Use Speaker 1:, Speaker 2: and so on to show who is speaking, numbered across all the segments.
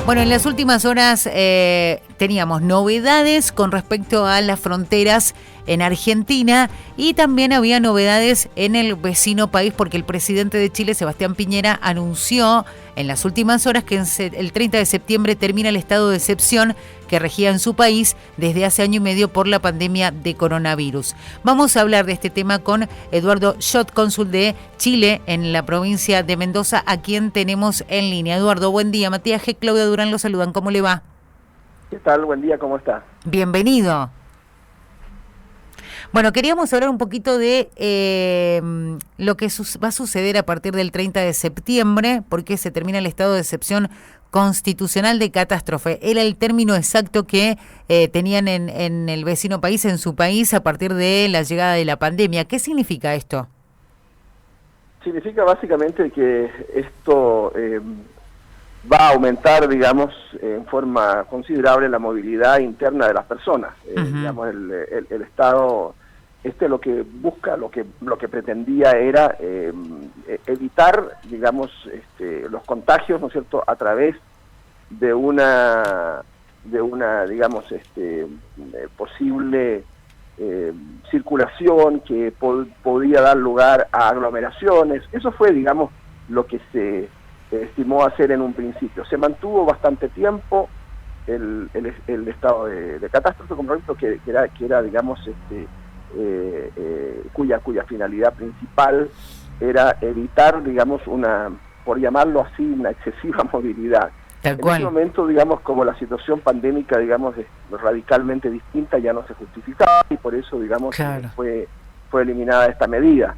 Speaker 1: Bueno, en las últimas horas teníamos novedades con respecto a las fronteras en Argentina y también había novedades en el vecino país porque el presidente de Chile, Sebastián Piñera, anunció en las últimas horas que el 30 de septiembre termina el estado de excepción que regía en su país desde hace año y medio por la pandemia de coronavirus. Vamos a hablar de este tema con Eduardo Schott, cónsul de Chile en la provincia de Mendoza, a quien tenemos en línea. Eduardo, buen día. Matías G. Claudia Durán lo saludan. ¿Cómo le va?
Speaker 2: ¿Qué tal? Buen día, ¿cómo está?
Speaker 1: Bienvenido. Bueno, queríamos hablar un poquito de lo que va a suceder a partir del 30 de septiembre, porque se termina el estado de excepción constitucional de catástrofe. Era el término exacto que tenían en el vecino país, en su país, a partir de la llegada de la pandemia. ¿Qué significa esto?
Speaker 2: Significa básicamente que esto va a aumentar, digamos, en forma considerable la movilidad interna de las personas. Digamos, el Estado, lo que busca, lo que pretendía era evitar, digamos, los contagios, ¿no es cierto?, a través de una digamos, posible circulación que podía dar lugar a aglomeraciones. Eso fue, digamos, lo que se estimó hacer en un principio. Se mantuvo bastante tiempo el estado de catástrofe, como que era digamos, cuya finalidad principal era evitar, digamos, por llamarlo así, una excesiva movilidad.
Speaker 1: Tal cual.
Speaker 2: En este momento, digamos, como la situación pandémica, digamos, es radicalmente distinta, ya no se justificaba y por eso, digamos, claro, fue eliminada esta medida.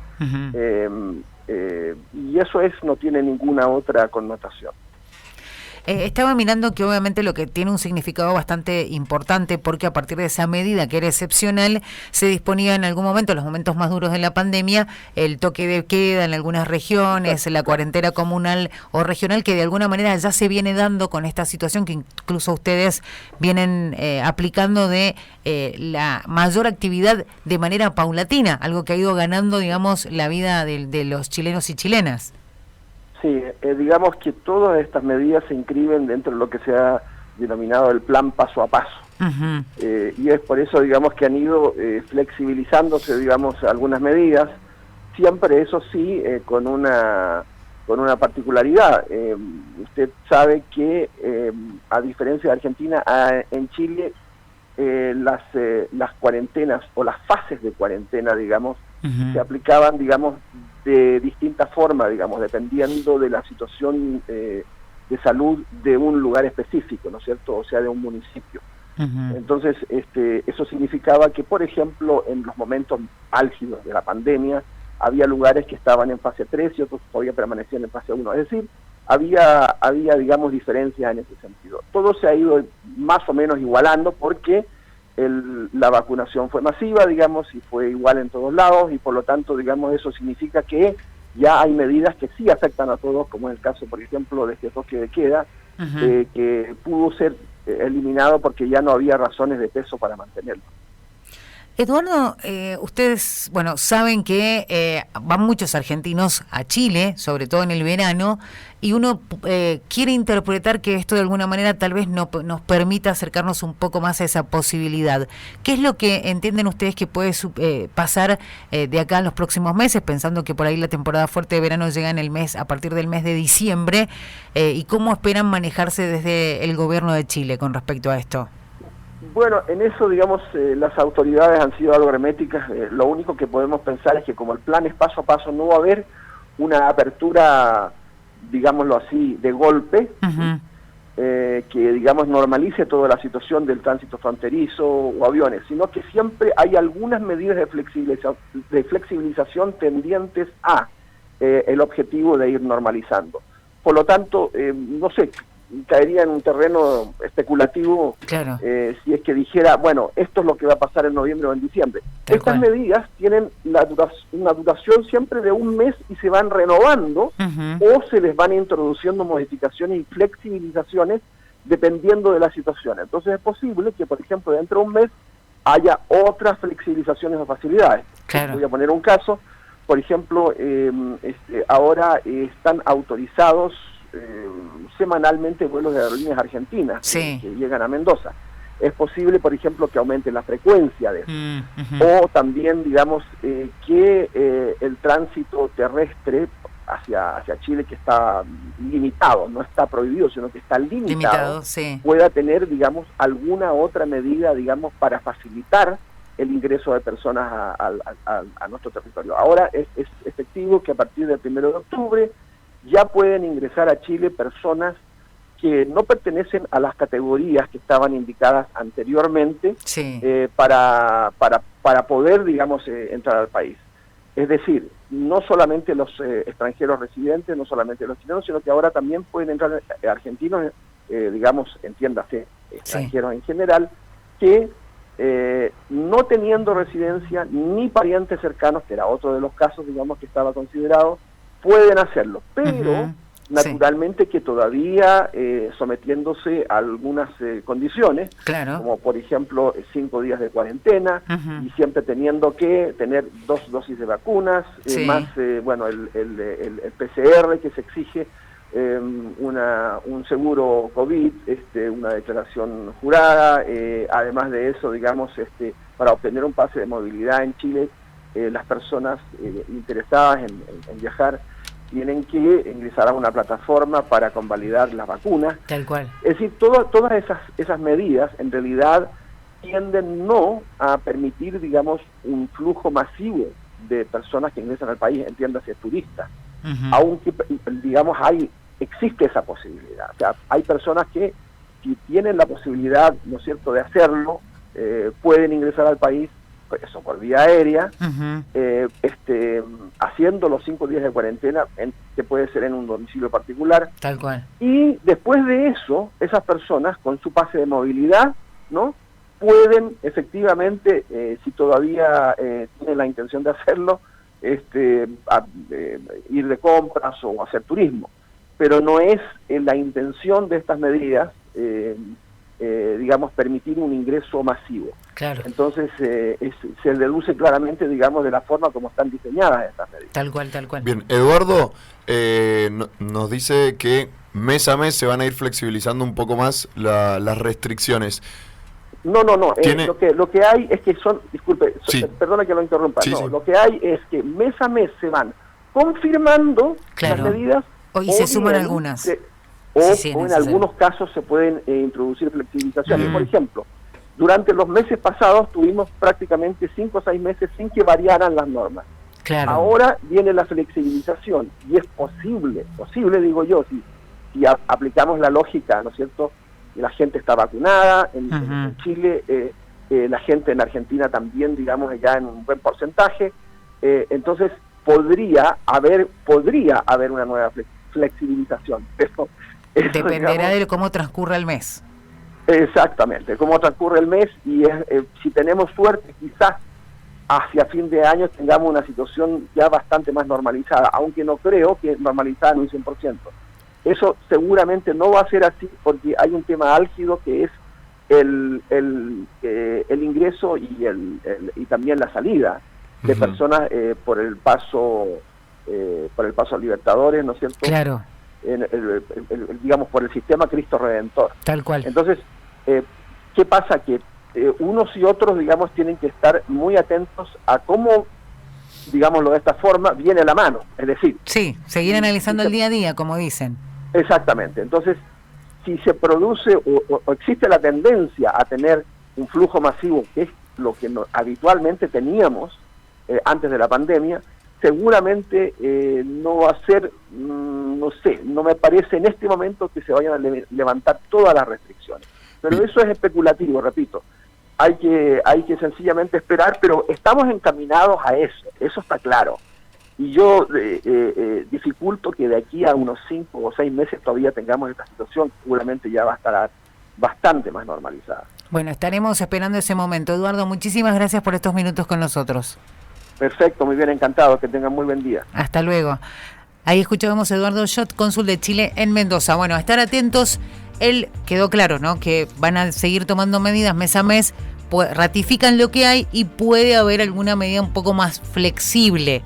Speaker 2: Y eso no tiene ninguna otra connotación.
Speaker 1: Estaba mirando que obviamente lo que tiene un significado bastante importante porque a partir de esa medida que era excepcional se disponía en algún momento, en los momentos más duros de la pandemia, el toque de queda en algunas regiones, la cuarentena comunal o regional que de alguna manera ya se viene dando con esta situación que incluso ustedes vienen aplicando de la mayor actividad de manera paulatina, algo que ha ido ganando, digamos, la vida de los chilenos y chilenas.
Speaker 2: Sí, digamos que todas estas medidas se inscriben dentro de lo que se ha denominado el plan paso a paso. Uh-huh. Y es por eso, digamos, que han ido flexibilizándose, digamos, algunas medidas, siempre eso sí, con una particularidad. Usted sabe que, a diferencia de Argentina, en Chile las cuarentenas o las fases de cuarentena, digamos, uh-huh, se aplicaban, digamos, de distinta forma, digamos, dependiendo de la situación de salud de un lugar específico, ¿no es cierto? O sea, de un municipio. Uh-huh. Entonces, eso significaba que, por ejemplo, en los momentos álgidos de la pandemia, había lugares que estaban en fase 3 y otros todavía permanecían en fase 1. Es decir, había, digamos, diferencias en ese sentido. Todo se ha ido más o menos igualando porque la vacunación fue masiva, digamos, y fue igual en todos lados, y por lo tanto, digamos, eso significa que ya hay medidas que sí afectan a todos, como es el caso, por ejemplo, de este toque de queda, uh-huh, que pudo ser eliminado porque ya no había razones de peso para mantenerlo.
Speaker 1: Eduardo, ustedes, bueno, saben que van muchos argentinos a Chile, sobre todo en el verano, y uno quiere interpretar que esto de alguna manera tal vez nos permita acercarnos un poco más a esa posibilidad. ¿Qué es lo que entienden ustedes que puede pasar de acá en los próximos meses, pensando que por ahí la temporada fuerte de verano llega a partir del mes de diciembre, y cómo esperan manejarse desde el gobierno de Chile con respecto a esto?
Speaker 2: Bueno, en eso, digamos, las autoridades han sido algo herméticas. Lo único que podemos pensar es que como el plan es paso a paso, no va a haber una apertura, digámoslo así, de golpe, uh-huh, que, digamos, normalice toda la situación del tránsito fronterizo o aviones, sino que siempre hay algunas medidas de flexibilización tendientes a el objetivo de ir normalizando. Por lo tanto, no sé, caería en un terreno especulativo, claro, si es que dijera, bueno, esto es lo que va a pasar en noviembre o en diciembre. Estas medidas tienen una duración siempre de un mes y se van renovando, uh-huh, o se les van introduciendo modificaciones y flexibilizaciones dependiendo de la situación. Entonces es posible que, por ejemplo, dentro de un mes haya otras flexibilizaciones o facilidades. Claro. Voy a poner un caso. Por ejemplo, ahora están autorizados semanalmente vuelos de aerolíneas argentinas
Speaker 1: sí.
Speaker 2: que llegan a Mendoza. Es posible, por ejemplo, que aumente la frecuencia de eso. O también, digamos, que el tránsito terrestre hacia Chile, que está limitado, no está prohibido, sino que está limitado sí. pueda tener, digamos, alguna otra medida, digamos, para facilitar el ingreso de personas a nuestro territorio. Ahora es efectivo que a partir del 1 de octubre ya pueden ingresar a Chile personas que no pertenecen a las categorías que estaban indicadas anteriormente sí. Para poder, digamos, entrar al país. Es decir, no solamente los extranjeros residentes, no solamente los chilenos, sino que ahora también pueden entrar argentinos, digamos, entiéndase, extranjeros sí. en general, que no teniendo residencia ni parientes cercanos, que era otro de los casos, digamos, que estaba considerado, pueden hacerlo, pero naturalmente sí. que todavía sometiéndose a algunas condiciones, claro. como por ejemplo 5 días de cuarentena y siempre teniendo que tener 2 dosis de vacunas, sí. Más bueno el PCR que se exige, un seguro COVID, una declaración jurada, además de eso, digamos, para obtener un pase de movilidad en Chile, las personas interesadas en viajar tienen que ingresar a una plataforma para convalidar las vacunas.
Speaker 1: Tal cual.
Speaker 2: Es decir, todas esas medidas en realidad tienden no a permitir, digamos, un flujo masivo de personas que ingresan al país, entiéndase, turistas. Aunque, digamos, existe esa posibilidad. O sea, hay personas que, si tienen la posibilidad, ¿no es cierto?, de hacerlo, pueden ingresar al país, eso por vía aérea, haciendo los 5 días de cuarentena, que puede ser en un domicilio particular.
Speaker 1: Tal cual.
Speaker 2: Y después de eso, esas personas, con su pase de movilidad, ¿no?, pueden efectivamente, si todavía tienen la intención de hacerlo, ir de compras o hacer turismo. Pero no es la intención de estas medidas, digamos, permitir un ingreso masivo. Claro. Entonces, se deduce claramente, digamos, de la forma como están diseñadas estas medidas.
Speaker 1: Tal cual, tal cual.
Speaker 3: Bien, Eduardo nos dice que mes a mes se van a ir flexibilizando un poco más las restricciones.
Speaker 2: No. Lo que hay es que disculpe,
Speaker 3: sí.
Speaker 2: Perdona que lo interrumpa.
Speaker 3: Sí,
Speaker 2: no,
Speaker 3: sí.
Speaker 2: Lo que hay es que mes a mes se van confirmando
Speaker 1: claro.
Speaker 2: las medidas.
Speaker 1: Y se suman algunas.
Speaker 2: O en algunos casos se pueden introducir flexibilizaciones. Por ejemplo, durante los meses pasados tuvimos prácticamente 5 o 6 meses sin que variaran las normas. Claro. Ahora viene la flexibilización y es posible digo yo, si aplicamos la lógica, ¿no es cierto? La gente está vacunada, en Chile, la gente en Argentina también, digamos, ya en un buen porcentaje, entonces podría haber una nueva flexibilización. Eso,
Speaker 1: dependerá, digamos, de cómo transcurra el mes.
Speaker 2: Exactamente, cómo transcurre el mes, y si tenemos suerte, quizás hacia fin de año tengamos una situación ya bastante más normalizada, aunque no creo que normalizada en un 100%. Eso seguramente no va a ser así, porque hay un tema álgido que es el ingreso y también la salida de personas por el paso a Libertadores, ¿no es cierto?
Speaker 1: Claro.
Speaker 2: Digamos, por el sistema Cristo Redentor.
Speaker 1: Tal cual.
Speaker 2: Entonces, ¿qué pasa? Que unos y otros, digamos, tienen que estar muy atentos a cómo, digámoslo de esta forma, viene la mano. Es decir...
Speaker 1: Sí, seguir analizando el día a día, como dicen.
Speaker 2: Exactamente. Entonces, si se produce o existe la tendencia a tener un flujo masivo, que es lo que habitualmente teníamos antes de la pandemia, seguramente no va a ser, no sé, no me parece en este momento que se vayan a levantar todas las restricciones. Pero eso es especulativo, repito. Hay que sencillamente esperar, pero estamos encaminados a eso está claro. Y yo dificulto que de aquí a unos 5 o 6 meses todavía tengamos esta situación, seguramente ya va a estar bastante más normalizada.
Speaker 1: Bueno, estaremos esperando ese momento. Eduardo, muchísimas gracias por estos minutos con nosotros.
Speaker 2: Perfecto, muy bien, encantado, que tengan muy buen día.
Speaker 1: Hasta luego. Ahí escuchábamos a Eduardo Schott, cónsul de Chile en Mendoza. Bueno, a estar atentos. Él quedó claro, ¿no?, que van a seguir tomando medidas mes a mes, ratifican lo que hay y puede haber alguna medida un poco más flexible.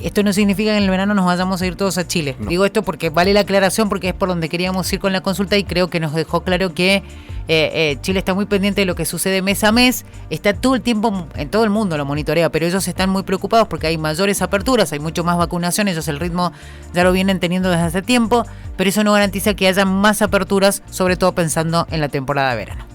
Speaker 1: esto no significa que en el verano nos vayamos a ir todos a Chile. No. Digo esto porque vale la aclaración, porque es por donde queríamos ir con la consulta y creo que nos dejó claro que Chile está muy pendiente de lo que sucede mes a mes, está todo el tiempo, en todo el mundo lo monitorea, pero ellos están muy preocupados porque hay mayores aperturas, hay mucho más vacunación, ellos el ritmo ya lo vienen teniendo desde hace tiempo, pero eso no garantiza que haya más aperturas, sobre todo pensando en la temporada de verano.